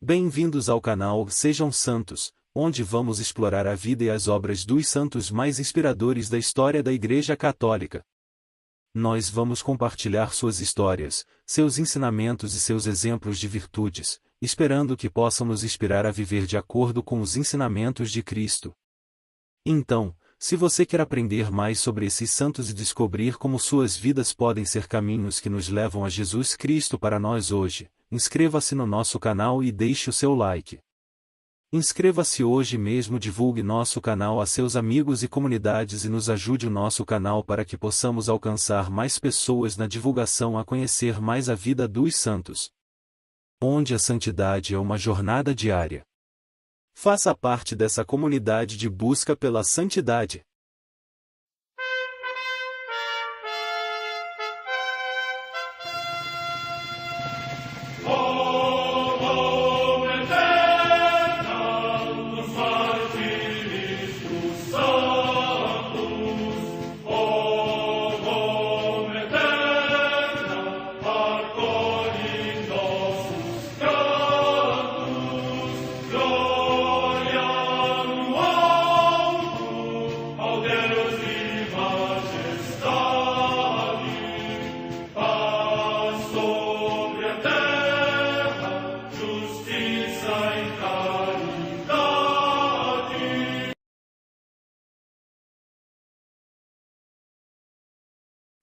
Bem-vindos ao canal Sejam Santos, onde vamos explorar a vida e as obras dos santos mais inspiradores da história da Igreja Católica. Nós vamos compartilhar suas histórias, seus ensinamentos e seus exemplos de virtudes, esperando que possam nos inspirar a viver de acordo com os ensinamentos de Cristo. Então, se você quer aprender mais sobre esses santos e descobrir como suas vidas podem ser caminhos que nos levam a Jesus Cristo para nós hoje, inscreva-se no nosso canal e deixe o seu like. Inscreva-se hoje mesmo, divulgue nosso canal a seus amigos e comunidades e nos ajude o nosso canal para que possamos alcançar mais pessoas na divulgação a conhecer mais a vida dos santos. Onde a santidade é uma jornada diária. Faça parte dessa comunidade de busca pela santidade.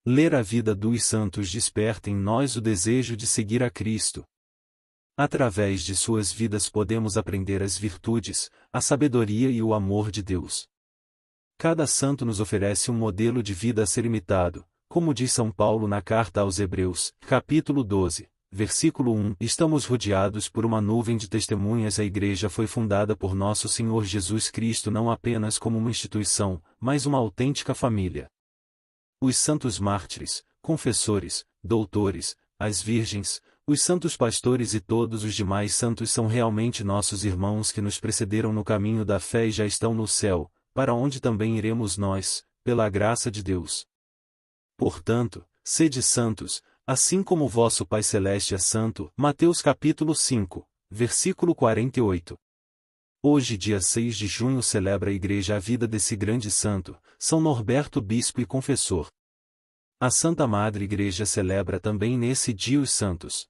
Ler a vida dos santos desperta em nós o desejo de seguir a Cristo. Através de suas vidas podemos aprender as virtudes, a sabedoria e o amor de Deus. Cada santo nos oferece um modelo de vida a ser imitado, como diz São Paulo na carta aos Hebreus, capítulo 12, versículo 1. Estamos rodeados por uma nuvem de testemunhas. A Igreja foi fundada por nosso Senhor Jesus Cristo não apenas como uma instituição, mas uma autêntica família. Os santos mártires, confessores, doutores, as virgens, os santos pastores e todos os demais santos são realmente nossos irmãos que nos precederam no caminho da fé e já estão no céu, para onde também iremos nós, pela graça de Deus. Portanto, sede santos, assim como o vosso Pai Celeste é santo. Mateus capítulo 5, versículo 48. Hoje, dia 6 de junho, celebra a Igreja a vida desse grande santo, São Norberto Bispo e Confessor. A Santa Madre Igreja celebra também nesse dia os santos.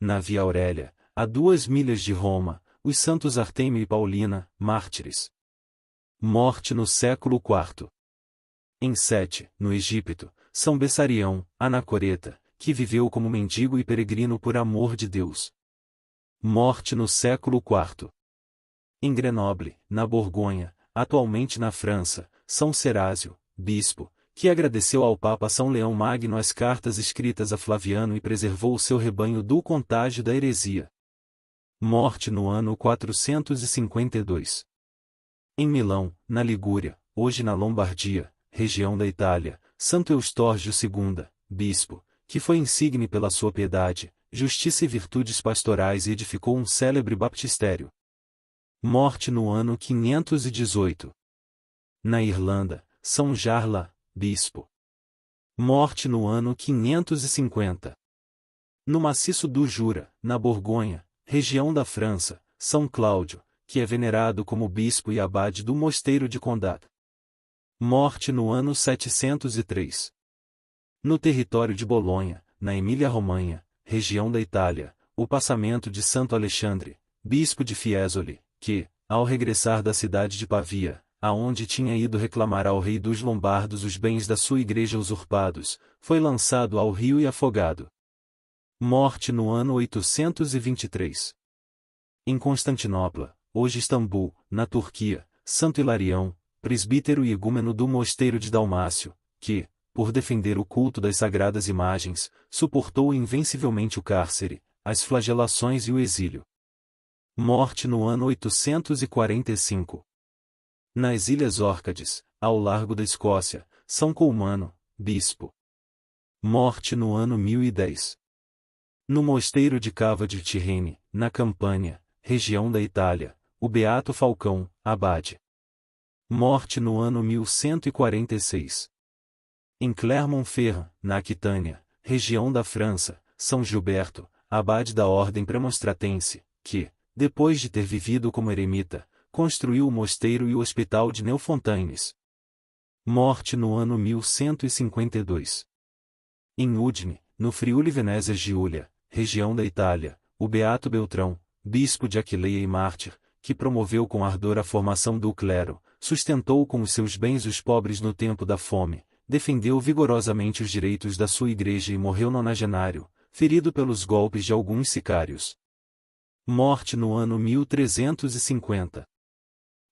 Na Via Aurélia, a 2 milhas de Roma, os santos Artêmio e Paulina, mártires. Morte no século IV. Em Sete, no Egito, São Bessarião, anacoreta, que viveu como mendigo e peregrino por amor de Deus. Morte no século IV. Em Grenoble, na Borgonha, atualmente na França, São Serásio, bispo, que agradeceu ao Papa São Leão Magno as cartas escritas a Flaviano e preservou o seu rebanho do contágio da heresia. Morte no ano 452. Em Milão, na Ligúria, hoje na Lombardia, região da Itália, Santo Eustorgio II, bispo, que foi insigne pela sua piedade, justiça e virtudes pastorais e edificou um célebre baptistério. Morte no ano 518. Na Irlanda, São Jarla, bispo. Morte no ano 550. No maciço do Jura, na Borgonha, região da França, São Cláudio, que é venerado como bispo e abade do mosteiro de Condat. Morte no ano 703. No território de Bolonha, na Emília-Romanha, região da Itália, o passamento de Santo Alexandre, bispo de Fiesole, que, ao regressar da cidade de Pavia, aonde tinha ido reclamar ao rei dos Lombardos os bens da sua igreja usurpados, foi lançado ao rio e afogado. Morte no ano 823. Em Constantinopla, hoje Istambul, na Turquia, Santo Hilarião, presbítero e igúmeno do mosteiro de Dalmácio, que, por defender o culto das sagradas imagens, suportou invencivelmente o cárcere, as flagelações e o exílio. Morte no ano 845. Nas Ilhas Órcades, ao largo da Escócia, São Colmano, bispo. Morte no ano 1010. No mosteiro de Cava de Tirrene, na Campânia, região da Itália, o beato Falcão, abade. Morte no ano 1146. Em Clermont-Ferrand, na Aquitânia, região da França, São Gilberto, abade da ordem premonstratense, que, depois de ter vivido como eremita, construiu o mosteiro e o hospital de Neofontaines. Morte no ano 1152. Em Udine, no Friuli Venezia Giulia, região da Itália, o beato Beltrão, bispo de Aquileia e mártir, que promoveu com ardor a formação do clero, sustentou com os seus bens os pobres no tempo da fome, defendeu vigorosamente os direitos da sua igreja e morreu nonagenário, ferido pelos golpes de alguns sicários. Morte no ano 1350.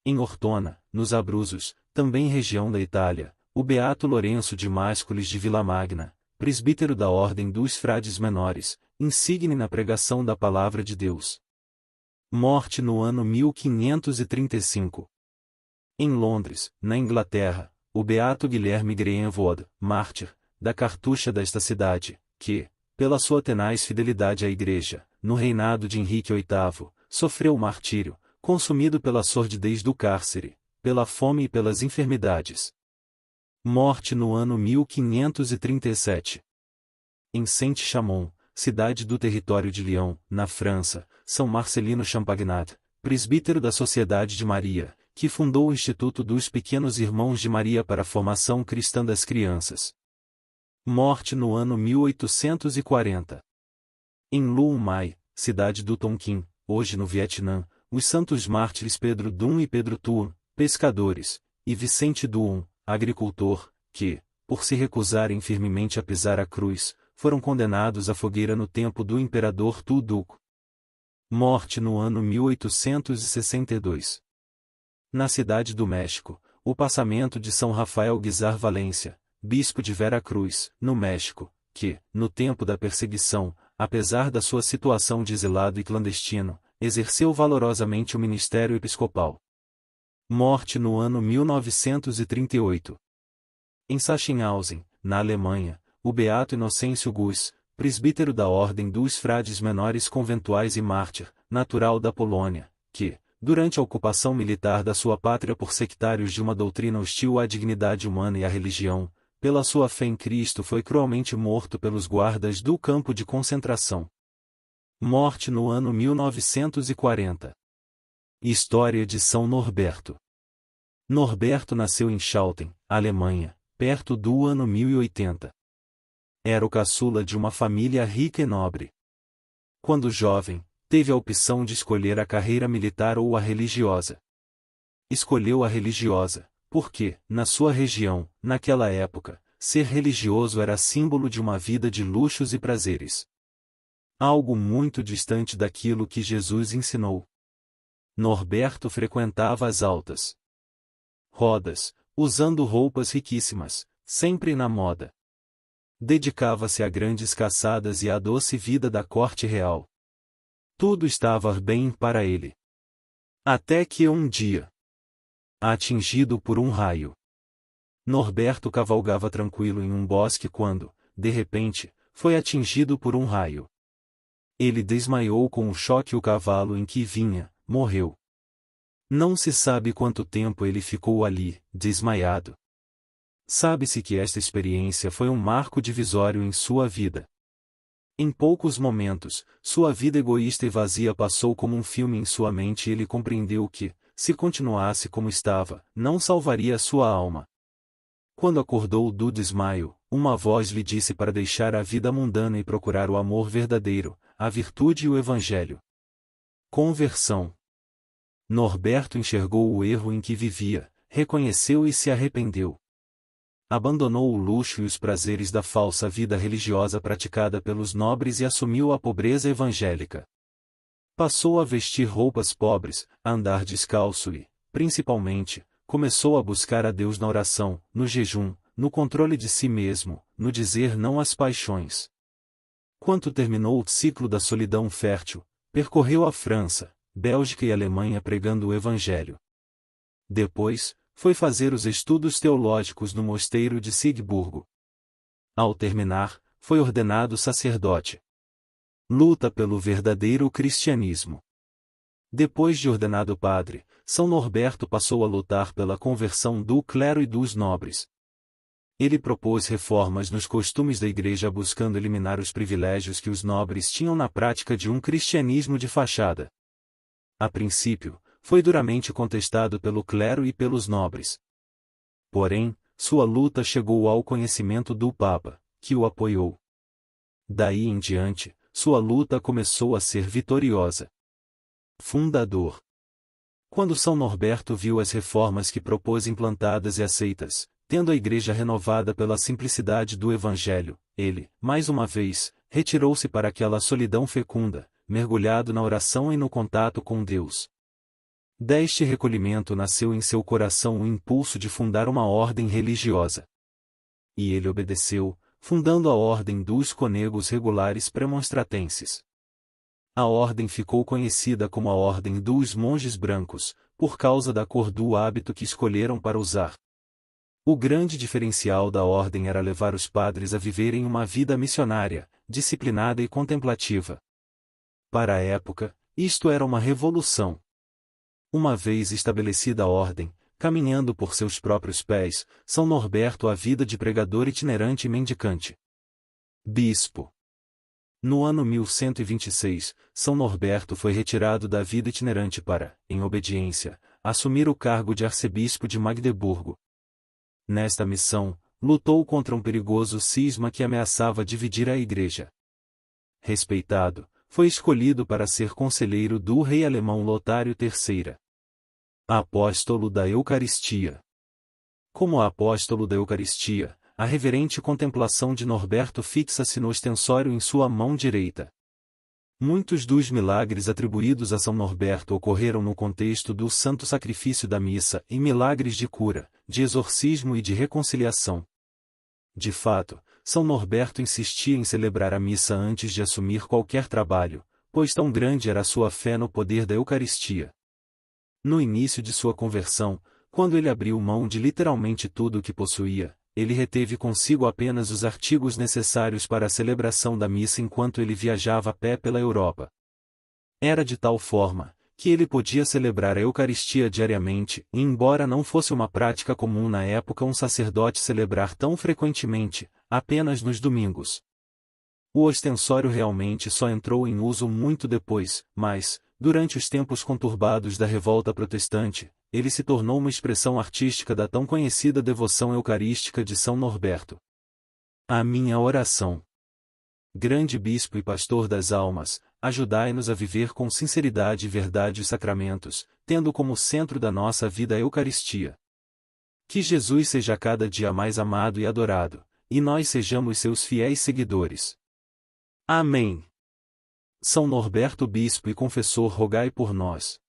Em Ortona, nos Abruzos, também região da Itália, o beato Lourenço de Máscules de Villamagna, presbítero da Ordem dos Frades Menores, insigne na pregação da Palavra de Deus. Morte no ano 1535. Em Londres, na Inglaterra, o beato Guilherme Greenwood, mártir, da cartucha desta cidade, que, pela sua tenaz fidelidade à Igreja, no reinado de Henrique VIII, sofreu o martírio, consumido pela sordidez do cárcere, pela fome e pelas enfermidades. Morte no ano 1537. Em Saint-Chamond, cidade do território de Lyon, na França, São Marcelino Champagnat, presbítero da Sociedade de Maria, que fundou o Instituto dos Pequenos Irmãos de Maria para a formação cristã das crianças. Morte no ano 1840. Em Luong Mai, cidade do Tonkin, hoje no Vietnã, os santos mártires Pedro Dun e Pedro Thuong, pescadores, e Vicente Duong, agricultor, que, por se recusarem firmemente a pisar a cruz, foram condenados à fogueira no tempo do imperador Tu Duc. Morte no ano 1862. Na cidade do México, o passamento de São Rafael Guizar Valência, bispo de Vera Cruz, no México, que, no tempo da perseguição, apesar da sua situação de exilado e clandestino, exerceu valorosamente o ministério episcopal. Morte no ano 1938. Em Sachsenhausen, na Alemanha, o beato Inocêncio Gus, presbítero da Ordem dos Frades Menores Conventuais e mártir, natural da Polônia, que, durante a ocupação militar da sua pátria por sectários de uma doutrina hostil à dignidade humana e à religião, pela sua fé em Cristo foi cruelmente morto pelos guardas do campo de concentração. Morte no ano 1940. História de São Norberto. Norberto nasceu em Schalten, Alemanha, perto do ano 1080. Era o caçula de uma família rica e nobre. Quando jovem, teve a opção de escolher a carreira militar ou a religiosa. Escolheu a religiosa, porque, na sua região, naquela época, ser religioso era símbolo de uma vida de luxos e prazeres. Algo muito distante daquilo que Jesus ensinou. Norberto frequentava as altas rodas, usando roupas riquíssimas, sempre na moda. Dedicava-se a grandes caçadas e à doce vida da corte real. Tudo estava bem para ele. Até que um dia, atingido por um raio. Norberto cavalgava tranquilo em um bosque quando, de repente, foi atingido por um raio. Ele desmaiou com o choque e o cavalo em que vinha, morreu. Não se sabe quanto tempo ele ficou ali, desmaiado. Sabe-se que esta experiência foi um marco divisório em sua vida. Em poucos momentos, sua vida egoísta e vazia passou como um filme em sua mente e ele compreendeu que, se continuasse como estava, não salvaria sua alma. Quando acordou do desmaio, uma voz lhe disse para deixar a vida mundana e procurar o amor verdadeiro, a virtude e o Evangelho. Conversão. Norberto enxergou o erro em que vivia, reconheceu e se arrependeu. Abandonou o luxo e os prazeres da falsa vida religiosa praticada pelos nobres e assumiu a pobreza evangélica. Passou a vestir roupas pobres, a andar descalço e, principalmente, começou a buscar a Deus na oração, no jejum, no controle de si mesmo, no dizer não às paixões. Quando terminou o ciclo da solidão fértil, percorreu a França, Bélgica e Alemanha pregando o Evangelho. Depois, foi fazer os estudos teológicos no mosteiro de Sigburgo. Ao terminar, foi ordenado sacerdote. Luta pelo verdadeiro cristianismo. Depois de ordenado padre, São Norberto passou a lutar pela conversão do clero e dos nobres. Ele propôs reformas nos costumes da igreja buscando eliminar os privilégios que os nobres tinham na prática de um cristianismo de fachada. A princípio, foi duramente contestado pelo clero e pelos nobres. Porém, sua luta chegou ao conhecimento do Papa, que o apoiou. Daí em diante, sua luta começou a ser vitoriosa. Fundador. Quando São Norberto viu as reformas que propôs implantadas e aceitas, tendo a Igreja renovada pela simplicidade do Evangelho, ele, mais uma vez, retirou-se para aquela solidão fecunda, mergulhado na oração e no contato com Deus. Deste recolhimento nasceu em seu coração o impulso de fundar uma ordem religiosa. E ele obedeceu, fundando a Ordem dos Cônegos Regulares Premonstratenses. A ordem ficou conhecida como a Ordem dos Monges Brancos, por causa da cor do hábito que escolheram para usar. O grande diferencial da ordem era levar os padres a viverem uma vida missionária, disciplinada e contemplativa. Para a época, isto era uma revolução. Uma vez estabelecida a ordem, caminhando por seus próprios pés, São Norberto a vida de pregador itinerante e mendicante. Bispo. No ano 1126, São Norberto foi retirado da vida itinerante para, em obediência, assumir o cargo de arcebispo de Magdeburgo. Nesta missão, lutou contra um perigoso cisma que ameaçava dividir a Igreja. Respeitado, foi escolhido para ser conselheiro do rei alemão Lotário III. Apóstolo da Eucaristia. Como apóstolo da Eucaristia, a reverente contemplação de Norberto fixa-se no ostensório em sua mão direita. Muitos dos milagres atribuídos a São Norberto ocorreram no contexto do Santo Sacrifício da Missa e milagres de cura, de exorcismo e de reconciliação. De fato, São Norberto insistia em celebrar a missa antes de assumir qualquer trabalho, pois tão grande era a sua fé no poder da Eucaristia. No início de sua conversão, quando ele abriu mão de literalmente tudo o que possuía, ele reteve consigo apenas os artigos necessários para a celebração da missa enquanto ele viajava a pé pela Europa. Era de tal forma, que ele podia celebrar a Eucaristia diariamente, e embora não fosse uma prática comum na época um sacerdote celebrar tão frequentemente, apenas nos domingos. O ostensório realmente só entrou em uso muito depois, mas, durante os tempos conturbados da revolta protestante, ele se tornou uma expressão artística da tão conhecida devoção eucarística de São Norberto. A minha oração. Grande Bispo e Pastor das almas, ajudai-nos a viver com sinceridade e verdade os sacramentos, tendo como centro da nossa vida a Eucaristia. Que Jesus seja cada dia mais amado e adorado, e nós sejamos seus fiéis seguidores. Amém. São Norberto Bispo e Confessor, rogai por nós.